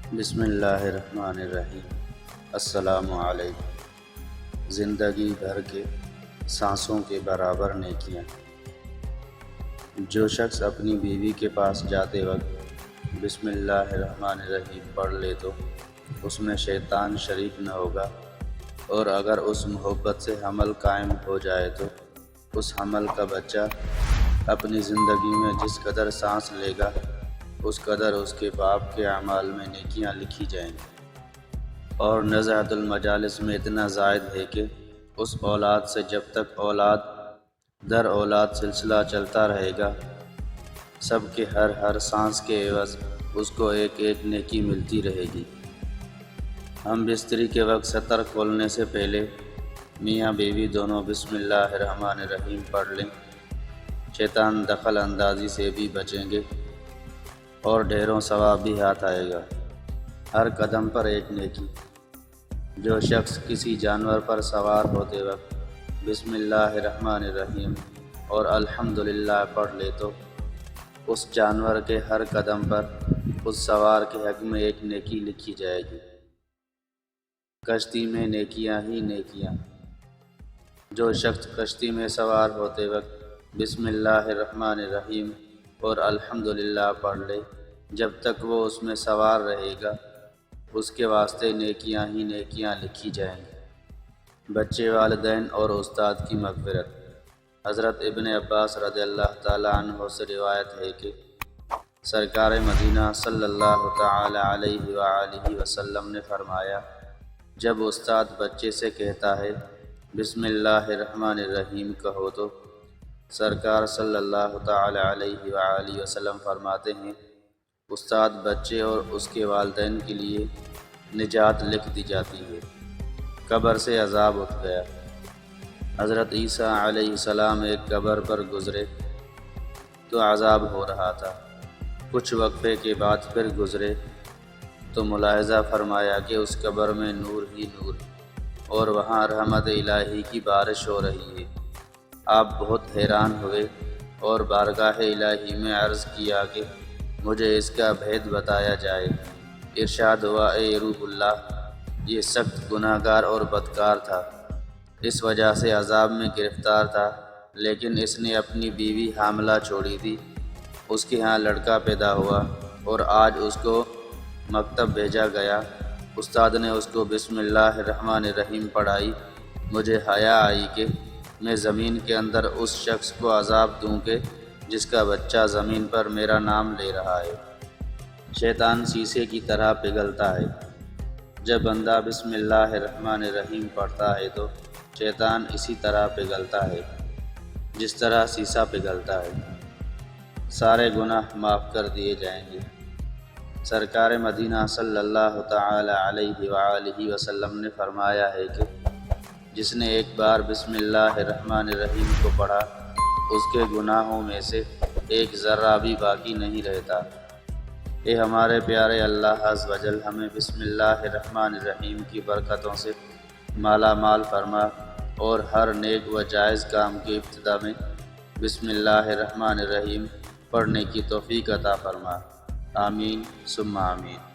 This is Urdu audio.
بسم اللہ الرحمن الرحیم۔ السلام علیکم۔ زندگی بھر کے سانسوں کے برابر نیکیاں۔ جو شخص اپنی بیوی کے پاس جاتے وقت بسم اللہ الرحمن الرحیم پڑھ لے تو اس میں شیطان شریک نہ ہوگا، اور اگر اس محبت سے حمل قائم ہو جائے تو اس حمل کا بچہ اپنی زندگی میں جس قدر سانس لے گا اس قدر اس کے باپ کے اعمال میں نیکیاں لکھی جائیں گی، اور نزعۃ المجالس میں اتنا زائد ہے کہ اس اولاد سے جب تک اولاد در اولاد سلسلہ چلتا رہے گا، سب کے ہر سانس کے عوض اس کو ایک ایک نیکی ملتی رہے گی۔ ہم بستری کے وقت ستر کھولنے سے پہلے میاں بیوی دونوں بسم اللہ الرحمن الرحیم پڑھ لیں، شیطان دخل اندازی سے بھی بچیں گے اور ڈھیروں ثواب بھی ہاتھ آئے گا۔ ہر قدم پر ایک نیکی۔ جو شخص کسی جانور پر سوار ہوتے وقت بسم اللہ الرحمن الرحیم اور الحمدللہ پڑھ لے تو اس جانور کے ہر قدم پر اس سوار کے حق میں ایک نیکی لکھی جائے گی۔ کشتی میں نیکیاں ہی نیکیاں۔ جو شخص کشتی میں سوار ہوتے وقت بسم اللہ الرحمن الرحیم اور الحمدللہ پڑھ لے، جب تک وہ اس میں سوار رہے گا اس کے واسطے نیکیاں ہی نیکیاں لکھی جائیں گی۔ بچے، والدین اور استاد کی مغفرت۔ حضرت ابن عباس رضی اللہ تعالیٰ عنہ سے روایت ہے کہ سرکار مدینہ صلی اللہ تعالی علیہ وآلہ وسلم نے فرمایا، جب استاد بچے سے کہتا ہے بسم اللہ الرحمن الرحیم کہو تو سرکار صلی اللہ تعالی علیہ وآلہ وسلم فرماتے ہیں، استاد بچے اور اس کے والدین کے لیے نجات لکھ دی جاتی ہے۔ قبر سے عذاب اٹھ گیا۔ حضرت عیسیٰ علیہ السلام ایک قبر پر گزرے تو عذاب ہو رہا تھا۔ کچھ وقفے کے بعد پھر گزرے تو ملاحظہ فرمایا کہ اس قبر میں نور ہی نور اور وہاں رحمت الہی کی بارش ہو رہی ہے۔ آپ بہت حیران ہوئے اور بارگاہ الہی میں عرض کیا کہ مجھے اس کا بھید بتایا جائے۔ ارشاد ہوا، اے روح اللہ، یہ سخت گناہ گار اور بدکار تھا، اس وجہ سے عذاب میں گرفتار تھا، لیکن اس نے اپنی بیوی حاملہ چھوڑی تھی، اس کے ہاں لڑکا پیدا ہوا اور آج اس کو مکتب بھیجا گیا۔ استاد نے اس کو بسم اللہ الرحمن الرحیم پڑھائی۔ مجھے حیا آئی کہ میں زمین کے اندر اس شخص کو عذاب دوں کہ جس کا بچہ زمین پر میرا نام لے رہا ہے۔ شیطان شیشے کی طرح پگھلتا ہے۔ جب بندہ بسم اللہ الرحمن الرحیم پڑھتا ہے تو شیطان اسی طرح پگھلتا ہے جس طرح شیشہ پگھلتا ہے۔ سارے گناہ معاف کر دیے جائیں گے۔ سرکار مدینہ صلی اللہ تعالی علیہ وآلہ وسلم نے فرمایا ہے کہ جس نے ایک بار بسم اللہ الرحمن الرحیم کو پڑھا اس کے گناہوں میں سے ایک ذرہ بھی باقی نہیں رہتا۔ اے ہمارے پیارے اللہ عز و جل، ہمیں بسم اللہ الرحمن الرحیم کی برکتوں سے مالا مال فرما اور ہر نیک و جائز کام کی ابتدا میں بسم اللہ الرحمن الرحیم پڑھنے کی توفیق عطا فرما۔ آمین ثم آمین۔